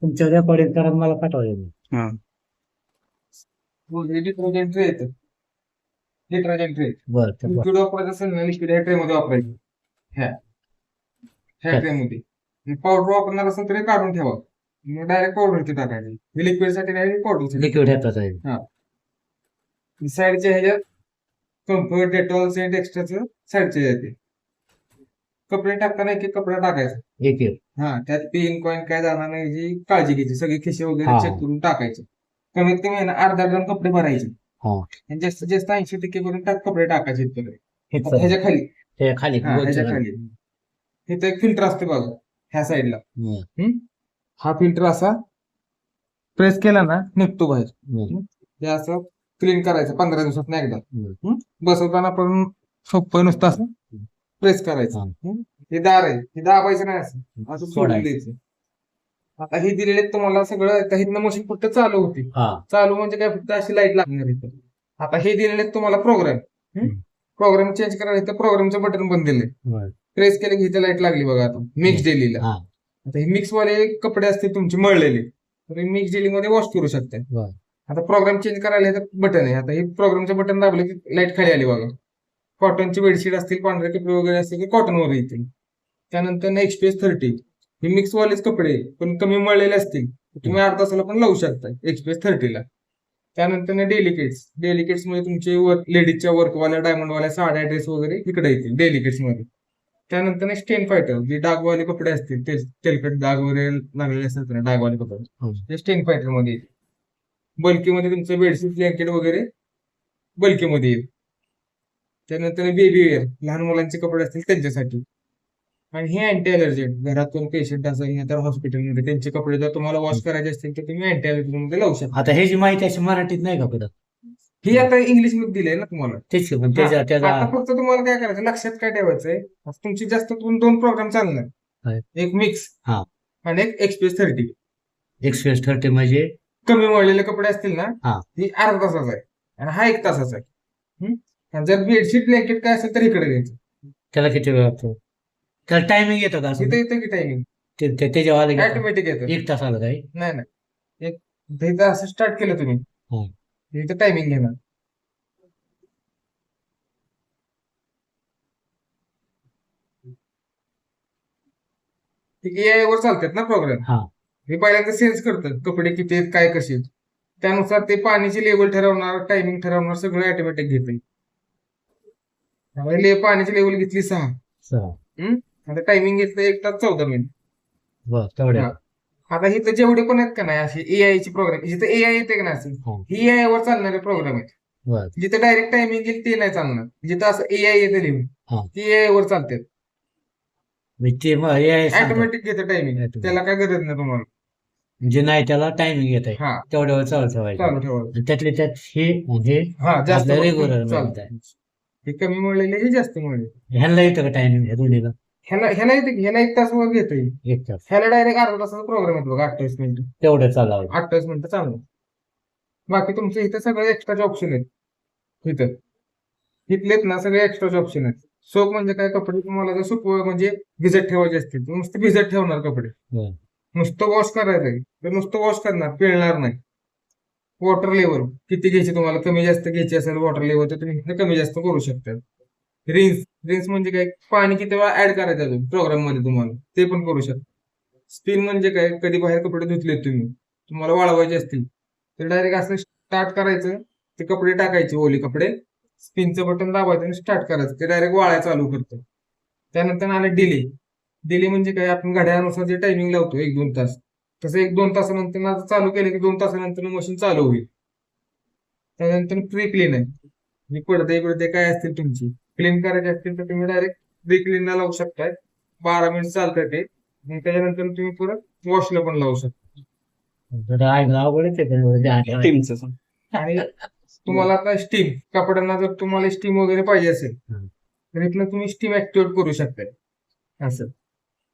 तुमच्या रेकॉर्डिंग करा मला पाठवायला. हा डिटर्जंट ट्रे येतं. डिटर्जंट ट्रे बरं लिक्विड वापरायचं असेल ना, लिक्विड ह्या ट्रे मध्ये वापरायचं. ह्या ह्या ट्रे मध्ये पावडर वापरणार असेल तरी काढून ठेवा. मग डायरेक्ट पावडर टाकायची. लिक्विड साठी डायरेक्ट पावडर. लिक्विड येतात आहे. साईडच्या ह्याच्यात कम्फर्ट, डेटॉल, सेंट एक्स्ट्राचं साईडच्या येते. कपडे टाकताना एक एक कपडा टाकायचा. एक एक त्यात पिन कॉइन काय जाणार नाही याची काळजी घ्यायची. सगळे खिसे वगैरे हा. चेक करून टाकायचे. कमीत कमी आहे ना अर्धा ड्रम कपडे भरायचे. हा. आणि जास्तीत जास्त 80% करून त्यात कपडे टाकायचे इतके. हे ह्याच्या खाली ते खाली ह्याच्या खाली इथं एक फिल्टर असते बघा ह्या साईडला. हा फिल्टर असा प्रेस केला ना निघतो बाहेर. हे असं क्लीन करायचं 15 दिवसात एकदा. बसवताना पण सोपं नुसतं असं प्रेस करायचं. हे दार आहे, हे दाबायचं नाही असं असं सोडून द्यायचं. आता हे दिलेले तुम्हाला सगळं इथनं मशीन फक्त चालू होती. चालू म्हणजे काय फक्त अशी लाईट लागणार इथं. आता हे दिलेले तुम्हाला प्रोग्राम चेंज करायला इथं प्रोग्रामचं बटन पण दिले. प्रेस केले की इथे लाईट लागली बघा. आता मिक्स डेलीला आता हे मिक्स वाले कपडे असते तुमचे मळलेले तर मिक्स डेली मध्ये वॉश करू शकता. आता प्रोग्राम चेंज करायला हे बटन आहे. आता हे प्रोग्रामचं बटन दाबलं की लाईट खाली आली बघा. कॉटनची बेडशीट असतील, पांढरे कपडे वगैरे असतील की कॉटन वर येतील. त्यानंतर एक्सपीएस 30 हे मिक्स वालेच कपडे पण कमी मळलेले असतील तुम्ही अर्धा तासाला पण लावू शकता एक्सपीएस 30 ला. त्यानंतर डेलिकेट्स मध्ये तुमचे लेडीजच्या वर्कवाल्या, डायमंडवाल्या साड्या, ड्रेस वगैरे इकडे येतील डेलिकेट्स मध्ये. त्यानंतर स्टेन फायटर जे डागवाले कपडे असतील ते तेलकट डाग वगैरे लागलेले असतात ना डागवाले कपडे ते स्टेन फायटर मध्ये येतील. बल्कीमध्ये तुमचं बेडशीट, ब्लँकेट वगैरे बल्कीमध्ये येईल. त्यानंतर बेबी वेअर लहान मुलांचे कपडे असतील त्यांच्यासाठी. आणि हे अँटी अलर्जंट घरातून पेशंट असेल तर हॉस्पिटलमध्ये त्यांचे कपडे जर तुम्हाला वॉश करायचे असतील तर तुम्ही अँटी अलर्जंट मध्ये लावू शकता. आता हे जी माहिती अशी मराठीत नाही का पडत? ही आता इंग्लिश मध्ये दिलंय ना तुम्हाला. तेच आता फक्त तुम्हाला काय करायचं लक्षात काय ठेवायचंय तुमची जास्त दोन प्रोग्राम चालणार. एक मिक्स आणि एक एक्सप्रेस 30. एक्सप्रेस 30 म्हणजे कमी मळलेले कपडे असतील ना ही अर्धा तासाचा आहे आणि हा 1 तासाचा आहे. जर बेडशीट, ब्लँकेट काय असेल तर इकडे घ्यायचं. त्याला किती वेळ लागतो? त्याला टायमिंग येतं का? इथे येतं की टायमिंग त्याच्या ऑटोमॅटिक येतं. 1 तासाला काही नाही एक असं स्टार्ट केलं तुम्ही इथं टायमिंग घेणार. एआय वर चालतात ना प्रोग्राम. हे पहिल्यांदा सेन्स करतात कपडे किती आहेत काय कसे आहेत. त्यानुसार ते पाण्याची लेवल ठरवणार, टायमिंग ठरवणार, सगळं ऑटोमॅटिक घेते. पाण्याची लेवल घेतली 6. आता टायमिंग घेतलं 1 तास 14 मिनिट. आता इथं जेवढे पण आहेत का नाही असे एआय चे प्रोग्राम जिथे एआय येते का नाही ही एआय वर चालणारे प्रोग्राम आहेत. जिथे डायरेक्ट टायमिंग येईल ते नाही चालणार. जिथं असं एआय येते लिहून ती एआय वर चालते. ऑटोमॅटिक घेतं टायमिंग. त्याला काय गरज नाही तुम्हाला. जे नाही त्याला टायमिंग येत आहे तेवढ्या वेळ चालू ठेवायचं. त्यातले त्यात हे जास्त रेग्युलर चालतंय. हे कमी मळलेले हे जास्त मळले. ह्याला येतं का टायमिंग दोन्हीला? ह्याला येते ह्याला 1 तास वर घेतोय. 1 तास ह्याला डायरेक्ट अर्धा तासाचा प्रोग्राम येतो बघा 28 मिनिटं. तेवढं चालावं 28 मिनिटं चालू. बाकी तुमचे इथं सगळे एक्स्ट्राचे ऑप्शन आहेत. इथं इथलेत ना सगळे एक्स्ट्राचे ऑप्शन आहेत. सोप म्हणजे काय कपडे तुम्हाला जर सुकव म्हणजे भिजत ठेवायचे असतील तर नुसतं भिजत ठेवणार कपडे. नुसतं वॉश करायचं तर नुसतं वॉश करणार पिळणार नाही. वॉटर लेवल किती घ्यायची तुम्हाला कमी जास्त घ्यायची असेल वॉटर लेवल तर तुम्ही कमी जास्त करू शकता. रिन्स म्हणजे काय पाणी किती वेळा ऍड करायचं प्रोग्राम मध्ये तुम्हाला ते पण करू शकता. स्पिन म्हणजे काय कधी बाहेर कपडे धुतलेत तुम्हाला वाळवायचे असतील तर डायरेक्ट असं स्टार्ट करायचं ते कपडे टाकायचे ओले कपडे स्पिनचं बटन दाबायचं आणि स्टार्ट करायचं ते डायरेक्ट वाळायला चालू करतं. त्यानंतर आलं डिले म्हणजे काय आपण घड्याळानुसार जे टायमिंग लावतो 1-2 तास तसं 1-2 तासानंतर चालू केलं की 2 तासानंतर मशीन चालू होईल. त्यानंतर प्री क्लीन आहे. पडदे काय असतील तुमची क्लीन करायचे असतील तर तुम्ही डायरेक्ट प्री क्लीनला लावू शकताय. 12 मिनिट चालतं ते. त्याच्यानंतर तुम्ही परत वॉशला पण लावू शकता. आणि तुम्हाला आता स्टीम कपड्यांना जर तुम्हाला स्टीम वगैरे पाहिजे असेल तर इथलं तुम्ही स्टीम ऍक्टिवेट करू शकताय असं.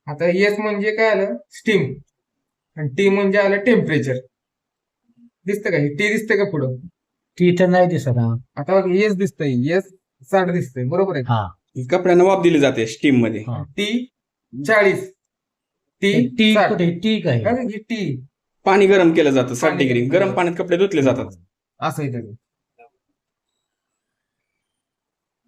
आता एस म्हणजे काय आलं स्टीम आणि टी म्हणजे आलं टेम्परेचर. दिसतं का टी दिसतंय का पुढं? टी तर नाही दिसत. आता एस दिसतंय एस 60 दिसतंय बरोबर आहे. कपड्यांना वाफ दिली जाते स्टीम मध्ये. टी 40 टी टी कुठे टी काय ही टी पाणी गरम केलं जातं 60 डिग्री, गरम पाण्यात कपडे धुतले जातात. असं आहे त्याचं.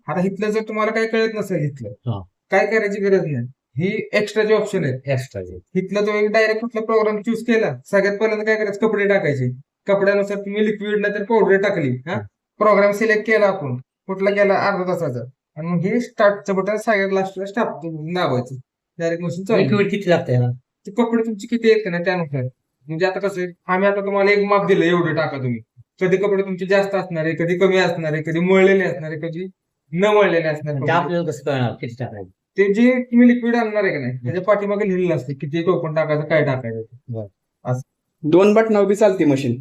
आता इथलं जर तुम्हाला काही कळत नसेल हा. इथलं काय करायची गरज नाही. ही एक्स्ट्राचे ऑप्शन आहेत. एक्स्ट्रा इथलं तुम्ही डायरेक्ट कुठला प्रोग्राम चूज केला, सगळ्यात पहिल्यांदा काय करायचं, कपडे टाकायचे. कपड्यानुसार तुम्ही लिक्विड नाही तर पावडर टाकली. हा प्रोग्राम सिलेक्ट केला आपण, कुठला केला अर्धा तासाचा, आणि मग हे स्टार्टचं बटन सगळ्यात लास्टला स्टार्ट दाबायचं. डायरेक्ट मशीन चालू. लिक्विड किती लागतंय ना? ते कपडे तुमचे किती आहेत ना त्यानुसार. म्हणजे आता कसं आहे, आम्ही आता तुम्हाला एक माप दिलं, एवढं टाका तुम्ही. कधी कपडे तुमचे जास्त असणार आहे, कधी कमी असणार आहे, कधी मळलेले असणार आहे, कधी न मळलेले असणार म्हणजे आहे. आपल्याला कसं कळणार किती टाकायचं? ते जे तुम्ही लिक्विड आणणार आहे का नाही, त्याच्या पाठीमागे लिहिलेलं असते किती टोपण टाकायचं, काय टाकायचं ते. 2 बटनावर बी चालते मशीन.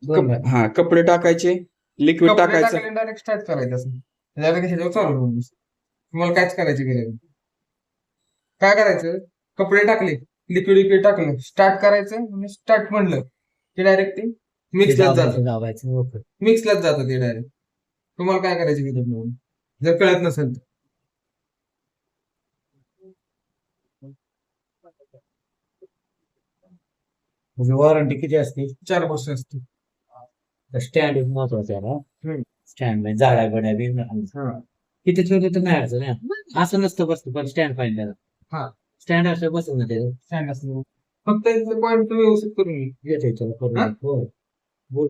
दोन बार. हा, कपडे टाकायचे, लिक्विड टाकायचं. डायरेक्ट स्टार्ट करायचं असं. त्याच्यावर ह्याच्यावर चालू होऊन दिसतं. तुम्हाला कायच करायची गरज नाही. काय करायचं, कपडे टाकले, लिक्विड टाकलं, स्टार्ट करायचं, आणि स्टार्ट म्हणलं की डायरेक्ट ते मिक्सलाच जातं. दाबायचं. ओके. मिक्सलाच जातं ते डायरेक्ट. तुम्हाला काय करायची गरज नाही जर कळत नसेल तर. म्हणजे वॉरंटी किती असते? 4 वर्ष असते. स्टँड महत्वाचं आहे ना. हम्म. स्टँड म्हणजे जाड्या बड्या बी हा. किती ठेवले तर नाही अडचण आहे. असं नसतं बसतं, पण स्टँड पाहिजे त्याला. हा. स्टँड असं बसवून ते स्टँड असतं. फक्त इथलं पॉईंट तुम्ही व्यवस्थित करून घ्या. येते हा? हो.